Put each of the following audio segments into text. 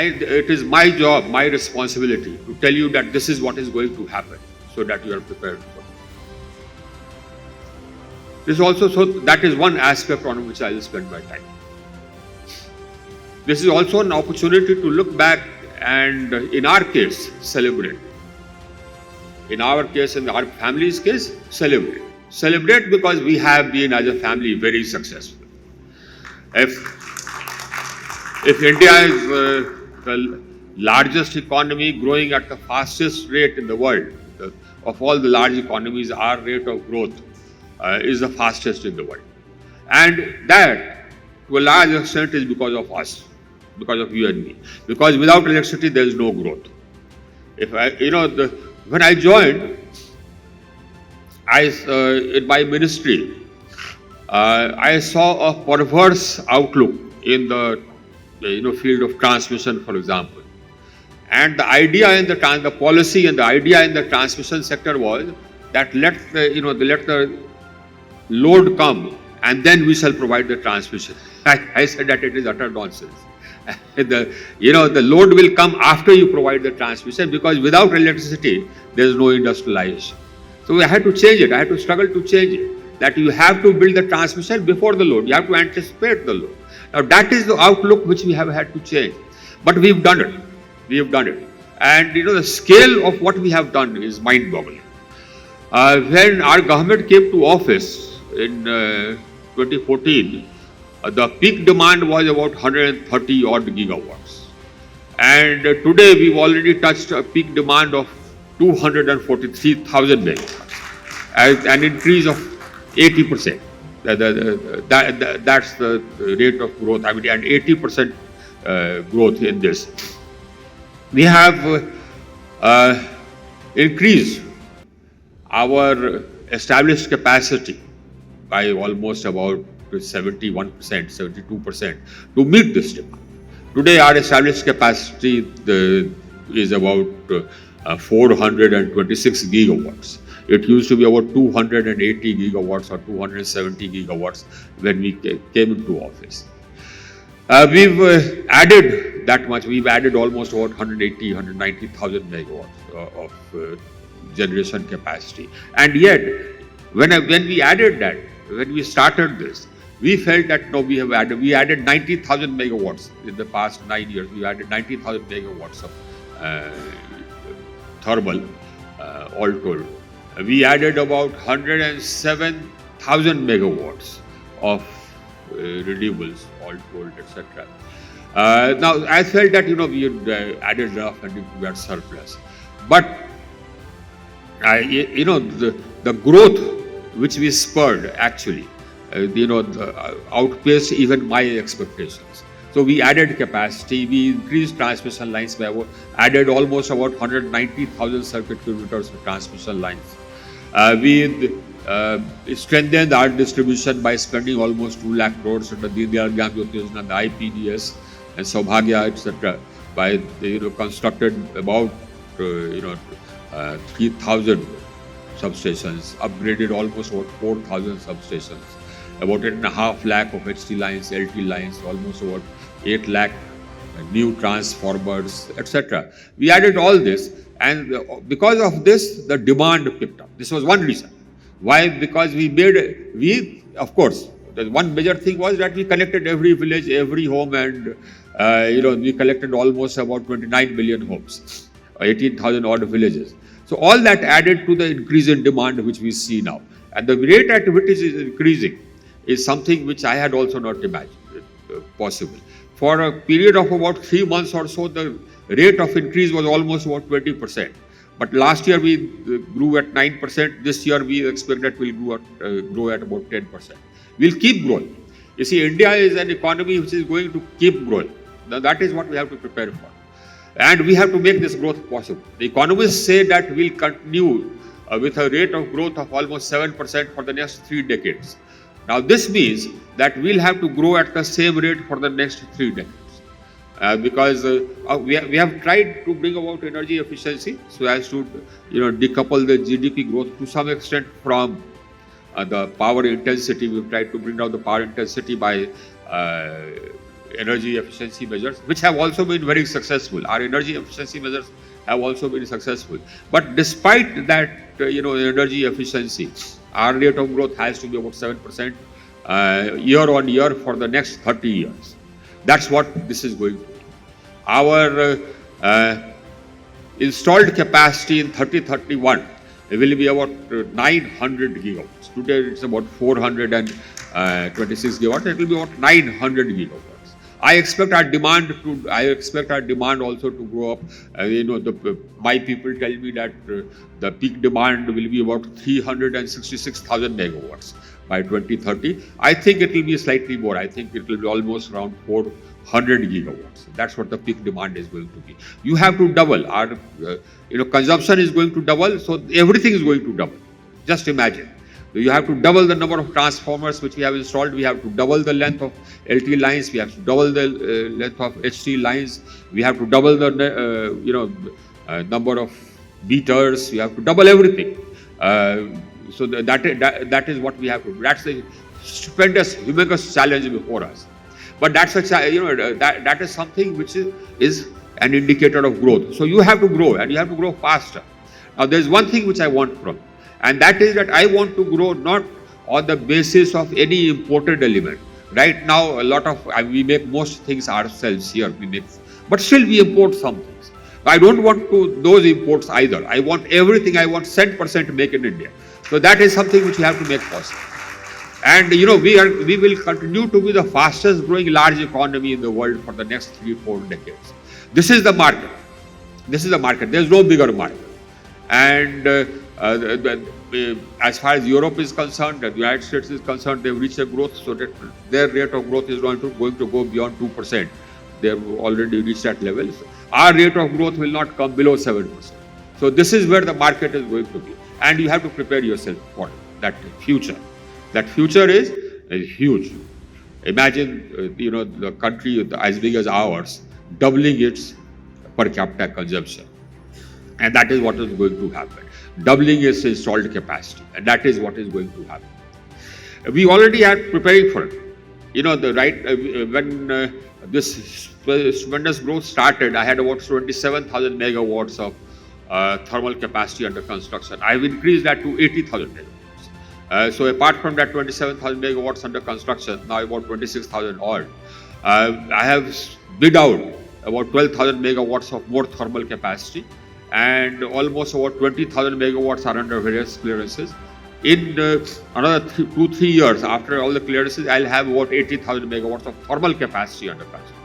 it is my job, my responsibility to tell you that this is what is going to happen, so that you are prepared for it. This also, so that is one aspect on which I will spend my time. This is also an opportunity to look back and, in our case, celebrate. In our case, in our family's case, celebrate. Celebrate because we have been, as a family, very successful. If India is the largest economy, growing at the fastest rate in the world, of all the large economies, our rate of growth is the fastest in the world. And that, to a large extent, is because of us, because of you and me. Because without electricity, there is no growth. When I joined, in my ministry, I saw a perverse outlook in the field of transmission, for example. And the idea in the policy and the idea in the transmission sector was that let the load come and then we shall provide the transmission. I said that it is utter nonsense. The load will come after you provide the transmission, because without electricity there is no industrialization. So I had to change it. I had to struggle to change it. That you have to build the transmission before the load. You have to anticipate the load. Now that is the outlook which we have had to change. But we've done it. We have done it. And the scale of what we have done is mind-boggling. When our government came to office in 2014, the peak demand was about 130 odd gigawatts. And today we've already touched a peak demand of 243,000 megawatts, an increase of 80%. That's the rate of growth. And 80% growth in this. We have increased our established capacity by almost about 71%, 72% to meet this demand. Today, our established capacity is about 426 gigawatts. It used to be about 280 gigawatts or 270 gigawatts when we came into office. We've added that much. We've added almost about 180, 190,000 megawatts of generation capacity. And yet, when we added that, when we started this, we felt that we added 90,000 megawatts in the past 9 years. We added 90,000 megawatts of thermal, all told. We added about 107,000 megawatts of renewables, all told, etc. Now, I felt that we had added enough and we had surplus, but the growth which we spurred actually, outpaced even my expectations. So we added capacity, we increased transmission lines by added almost about 190,000 circuit kilometers of transmission lines. We strengthened our distribution by spending almost 2 lakh crores under the Indian Yojana, the IPDS and Saubhagya, etc. By constructed about 3,000 substations, upgraded almost about 4,000 substations, about 8.5 lakh of HT lines, LT lines, almost about 8 lakh new transformers, etc. We added all this, and because of this, the demand picked up. This was one reason. Why? Because of course, the one major thing was that we connected every village, every home, and we collected almost about 29 million homes, 18,000 odd villages. So all that added to the increase in demand which we see now. And the rate at which it is increasing is something which I had also not imagined possible. For a period of about 3 months or so, the rate of increase was almost about 20%. But last year we grew at 9%. This year we expect that we'll grow at about 10%. We'll keep growing. You see, India is an economy which is going to keep growing. Now that is what we have to prepare for. And we have to make this growth possible. The economists say that we'll continue with a rate of growth of almost 7% for the next 3 decades. Now this means that we'll have to grow at the same rate for the next 3 decades. Because we have tried to bring about energy efficiency so as to decouple the GDP growth to some extent from the power intensity. We've tried to bring down the power intensity by energy efficiency measures, which have also been very successful. Our energy efficiency measures have also been successful. But despite that, energy efficiency, our rate of growth has to be about 7% year on year for the next 30 years. That's what this is going to be. Our installed capacity in 2031 will be about 900 gigawatts. Today it's about 426 gigawatts. It will be about 900 gigawatts. I expect our demand also to grow up. My people tell me that the peak demand will be about 366,000 megawatts by 2030. I think it will be slightly more. I think it will be almost around 400 gigawatts. That's what the peak demand is going to be. You have to double. Our consumption is going to double, so everything is going to double. Just imagine. You have to double the number of transformers which we have installed. We have to double the length of LT lines. We have to double the length of HT lines. We have to double the number of meters. We have to double everything. So that is what we have to do. That's the stupendous, humongous challenge before us. But that's that is something which is an indicator of growth. So you have to grow, and you have to grow faster. Now there is one thing which I want from you. And that is that I want to grow not on the basis of any imported element. Right now, we make most things ourselves here. But still we import some things. I don't want those imports either. I want everything. I want 100% make in India. So that is something which we have to make possible. And we will continue to be the fastest growing large economy in the world for the next 3-4 decades. This is the market. There is no bigger market. And as far as Europe is concerned, the United States is concerned, they've reached a growth so that their rate of growth is going to go beyond 2%. They've already reached that level. So our rate of growth will not come below 7%. So this is where the market is going to be. And you have to prepare yourself for that future. That future is huge. Imagine, the country as big as ours, doubling its per capita consumption. And that is what is going to happen. Doubling its installed capacity. And that is what is going to happen. We already are preparing for it. When this tremendous growth started, I had about 27,000 megawatts of thermal capacity under construction. I've increased that to 80,000 megawatts. So apart from that 27,000 megawatts under construction, now about 26,000 odd. I have bid out about 12,000 megawatts of more thermal capacity, and almost about 20,000 megawatts are under various clearances. In another 2-3 years, after all the clearances, I'll have about 80,000 megawatts of thermal capacity under construction.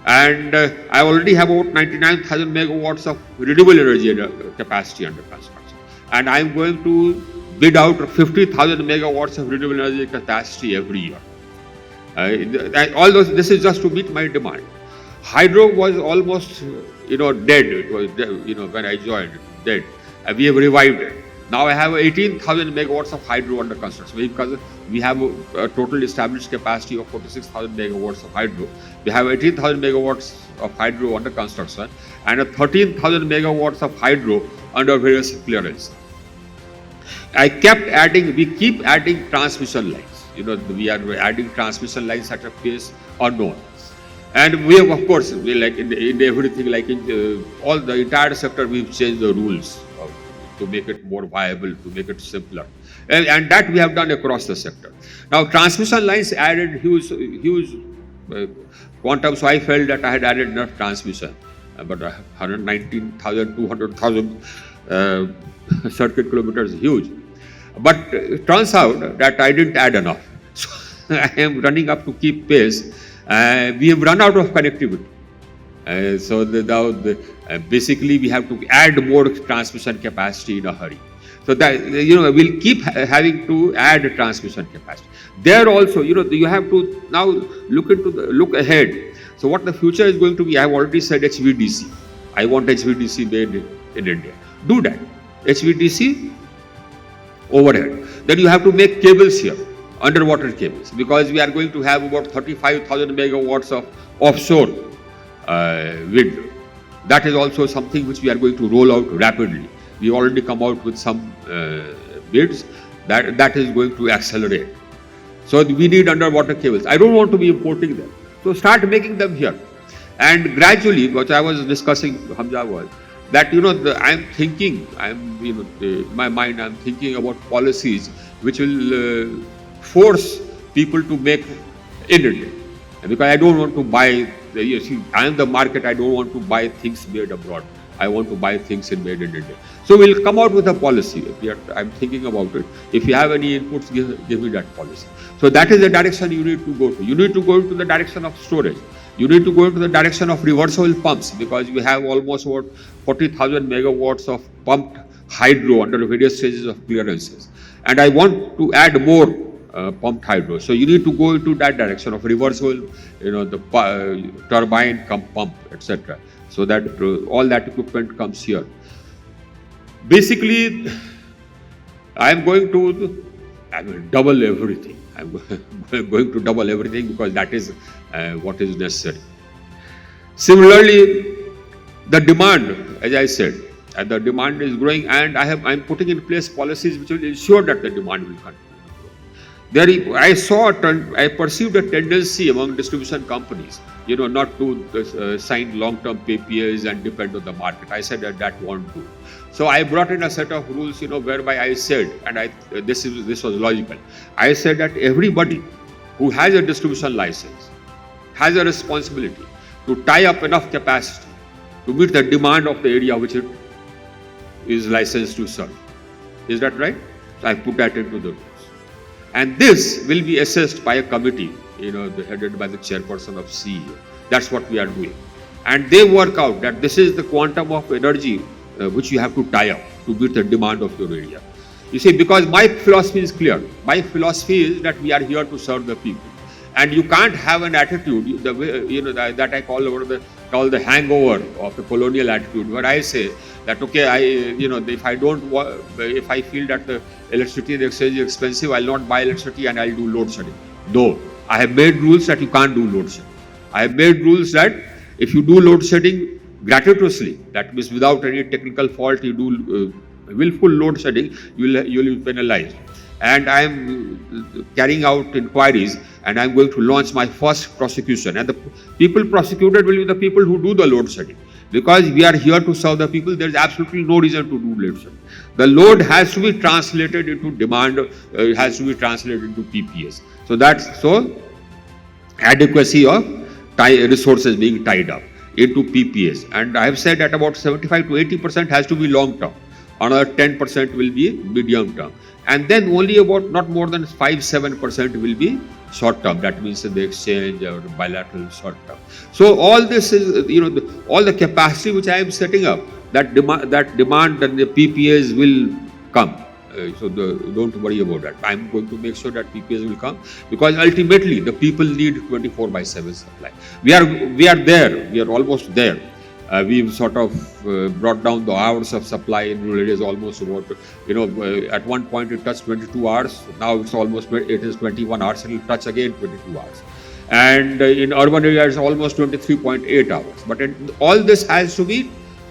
And I already have about 99,000 megawatts of renewable energy capacity under construction. And I'm going to bid out 50,000 megawatts of renewable energy capacity every year. This is just to meet my demand. Hydro was almost, dead. It was, when I joined, dead. We have revived it. Now I have 18,000 megawatts of hydro under construction because we have a total established capacity of 46,000 megawatts of hydro. We have 18,000 megawatts of hydro under construction and 13,000 megawatts of hydro under various clearances. We keep adding transmission lines. We are adding transmission lines at a pace unknown. And we have, of course, like in everything, like in all the entire sector, we've changed the rules to make it more viable, to make it simpler. And that we have done across the sector. Now, transmission lines added huge quantum, so I felt that I had added enough transmission. But 119,000, 200,000 circuit kilometers is huge. But it turns out that I didn't add enough. So I am running up to keep pace. We have run out of connectivity. Basically we have to add more transmission capacity in a hurry. So that we'll keep having to add transmission capacity. There also, you have to now look ahead. So what the future is going to be, I have already said HVDC. I want HVDC made in India. Do that. HVDC overhead. Then you have to make cables here, underwater cables, because we are going to have about 35,000 megawatts of offshore wind. That is also something which we are going to roll out rapidly. We already come out with some bids that is going to accelerate. So we need underwater cables. I don't want to be importing them. So start making them here. And gradually, what I was discussing, Hamza, was that, I'm thinking, in my mind, I'm thinking about policies which will force people to make in India. Because I don't want to buy, you see, I am the market, I don't want to buy things made abroad. I want to buy things made in India. So we'll come out with a policy. I'm thinking about it. If you have any inputs, give me that policy. So that is the direction you need to go to. You need to go into the direction of storage. You need to go into the direction of reversible pumps, because you have almost about 40,000 megawatts of pumped hydro under various stages of clearances. And I want to add more pumped hydro. So you need to go into that direction of reversible, the turbine pump, etc. So that all that equipment comes here. Basically, I'm going to double everything. I'm going to double everything because that is what is necessary. Similarly, the demand, as I said, the demand is growing, and I'm putting in place policies which will ensure that the demand will continue. I perceived a tendency among distribution companies, not to sign long-term PPAs and depend on the market. I said that won't do. So I brought in a set of rules, whereby I said, and this was logical. I said that everybody who has a distribution license has a responsibility to tie up enough capacity to meet the demand of the area which it is licensed to serve. Is that right? So I put that into the rules. And this will be assessed by a committee, headed by the chairperson of CEA. That's what we are doing. And they work out that this is the quantum of energy which you have to tie up to meet the demand of your area. You see, because my philosophy is clear. My philosophy is that we are here to serve the people. And you can't have an attitude, the way, that I call the hangover of the colonial attitude, where I say that, okay, if I feel that the electricity in the exchange is expensive, I'll not buy electricity and I'll do load shedding. No, I have made rules that you can't do load shedding. I have made rules that if you do load shedding gratuitously, that means without any technical fault, you do willful load shedding, you will be penalized. And I am carrying out inquiries, and I'm going to launch my first prosecution. And the people prosecuted will be the people who do the load shedding. Because we are here to serve the people, there is absolutely no reason to do load shedding. The load has to be translated into demand, has to be translated into PPAs. So adequacy of resources being tied up into PPAs. And I have said that about 75 to 80% has to be long term. Another 10% will be medium term. And then only about not more than 5-7% will be short term. That means in the exchange or bilateral short term. So all this is, all the capacity which I am setting up, that demand and the PPAs will come. So don't worry about that. I'm going to make sure that PPAs will come, because ultimately the people need 24/7 supply. We are there. We are almost there. We've sort of brought down the hours of supply in rural areas almost about, at one point it touched 22 hours. Now it is 21 hours. It will touch again 22 hours. And in urban areas, it's almost 23.8 hours. But all this has to be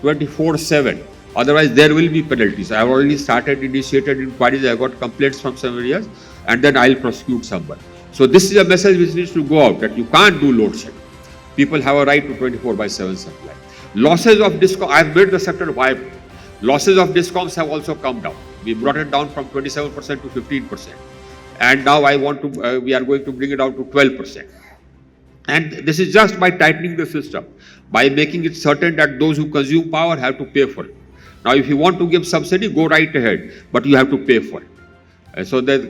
24/7. Otherwise, there will be penalties. I have already initiated inquiries. I got complaints from some areas, and then I'll prosecute someone. So this is a message which needs to go out, that you can't do load shedding. People have a right to 24/7 supply. Losses of DISCOM, I have made the sector viable. Losses of DISCOMs have also come down. We brought it down from 27% to 15%. And now we are going to bring it down to 12%. And this is just by tightening the system, by making it certain that those who consume power have to pay for it. Now, if you want to give subsidy, go right ahead, but you have to pay for it. So that,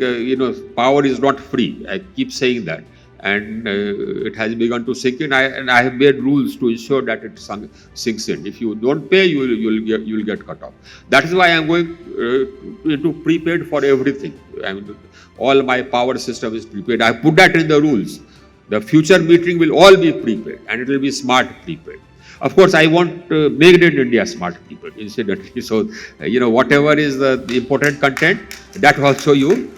power is not free. I keep saying that. And it has begun to sink in. I have made rules to ensure that it sinks in. If you don't pay, you'll get cut off. That is why I'm going into prepaid for everything. All my power system is prepaid. I put that in the rules. The future metering will all be prepaid, and it will be smart prepaid. Of course, I want made in India smart prepaid, incidentally. So, whatever is the important content, that also you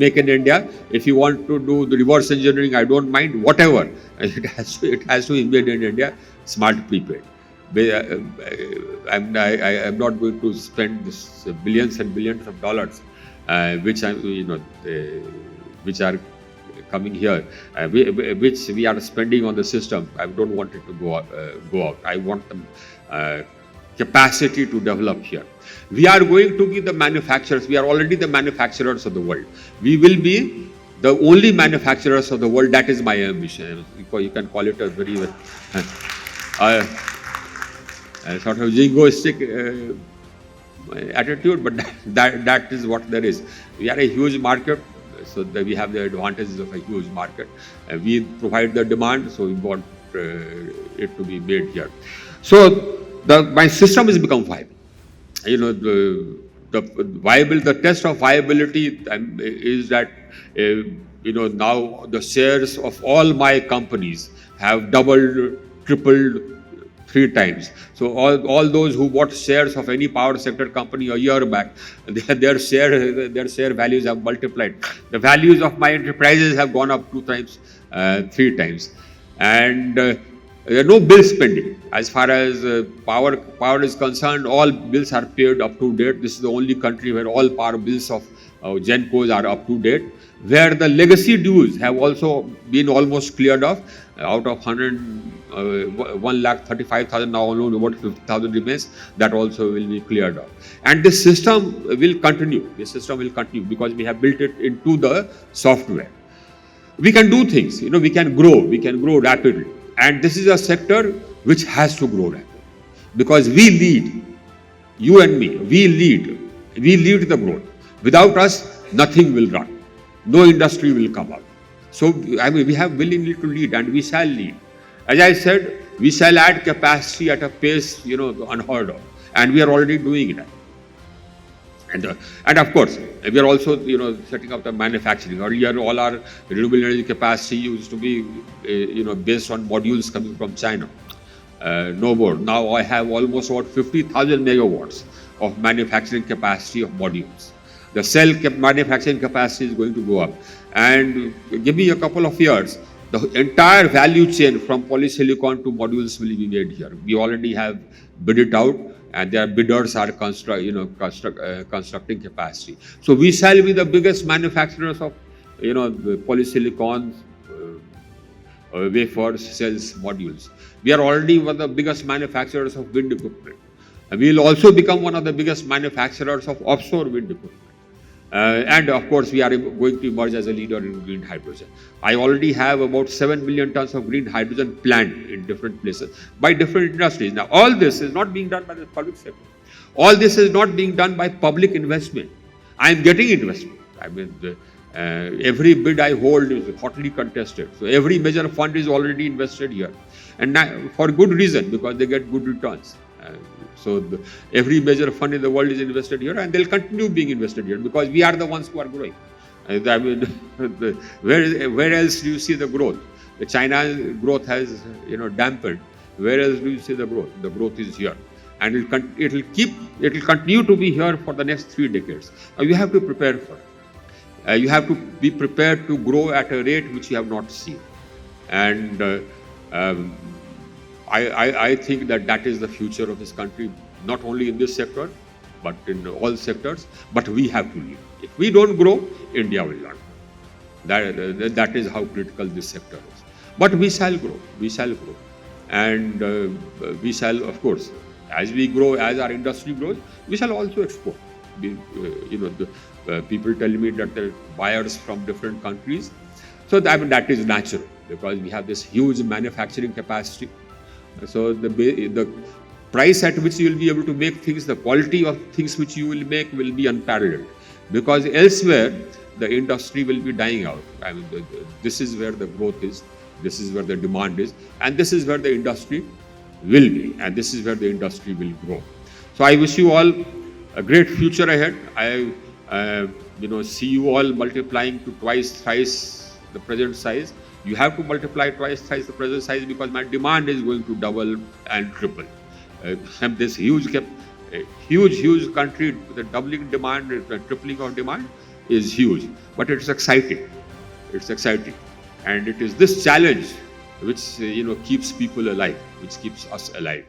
make in India. If you want to do the reverse engineering, I don't mind. Whatever, it has to be made in India, smart prepaid. I'm not going to spend this billions and billions of dollars, which are coming here, which we are spending on the system. I don't want it to go out. I want the capacity to develop here. We are going to be the manufacturers. We are already the manufacturers of the world. We will be the only manufacturers of the world. That is my ambition. You can call it a very sort of jingoistic attitude, but that is what there is. We are a huge market, so that we have the advantages of a huge market. We provide the demand, so we want it to be made here. So my system has become viable. The test of viability is that now the shares of all my companies have doubled, tripled, 3 times. So all those who bought shares of any power sector company a year back, their share values have multiplied. The values of my enterprises have gone up 2 times, 3 times, and there are no bill spending. As far as power is concerned, all bills are paid up to date. This is the only country where all power bills of Gencos are up to date, where the legacy dues have also been almost cleared off. Out of 1,35,000, now only about 50,000 remains. That also will be cleared off. And this system will continue. Because we have built it into the software. We can do things. We can grow rapidly. And this is a sector which has to grow rapidly. Because we lead. You and me, we lead the growth. Without us, nothing will run. No industry will come up. So, we have willingly to lead, and we shall lead. As I said, we shall add capacity at a pace, unheard of. And we are already doing that. And of course, we are also, setting up the manufacturing. Earlier, all our renewable energy capacity used to be, based on modules coming from China. No more. Now I have almost about 50,000 megawatts of manufacturing capacity of modules. The cell manufacturing capacity is going to go up. And give me a couple of years, the entire value chain from polysilicon to modules will be made here. We already have bid it out, and their bidders are constructing capacity. So we shall be the biggest manufacturers of, the polysilicon, wafers, cells, modules. We are already one of the biggest manufacturers of wind equipment. And we will also become one of the biggest manufacturers of offshore wind equipment. And of course, we are going to emerge as a leader in green hydrogen. I already have about 7 million tons of green hydrogen planned in different places by different industries. Now, all this is not being done by the public sector. All this is not being done by public investment. I am getting investment. Every bid I hold is hotly contested. So every major fund is already invested here. And for good reason, because they get good returns. Every major fund in the world is invested here, and they'll continue being invested here because we are the ones who are growing. Where else do you see the growth? The China growth has dampened. Where else do you see the growth? The growth is here, and it will continue to be here for the next 3 decades. You have to prepare for it. You have to be prepared to grow at a rate which you have not seen, and I think that is the future of this country, not only in this sector, but in all sectors. But we have to lead. If we don't grow, India will not. That is how critical this sector is. But we shall grow. And we shall, of course, as we grow, as our industry grows, we shall also export. People tell me that there are buyers from different countries. So that is natural because we have this huge manufacturing capacity. So the price at which you will be able to make things, the quality of things which you will make will be unparalleled. Because elsewhere, the industry will be dying out. This is where the growth is. This is where the demand is. And this is where the industry will be. And this is where the industry will grow. So I wish you all a great future ahead. I see you all multiplying to twice, thrice the present size. You have to multiply twice, thrice the present size because my demand is going to double and triple. And this huge country, the doubling demand, the tripling of demand is huge. But it's exciting. And it is this challenge which keeps people alive, which keeps us alive.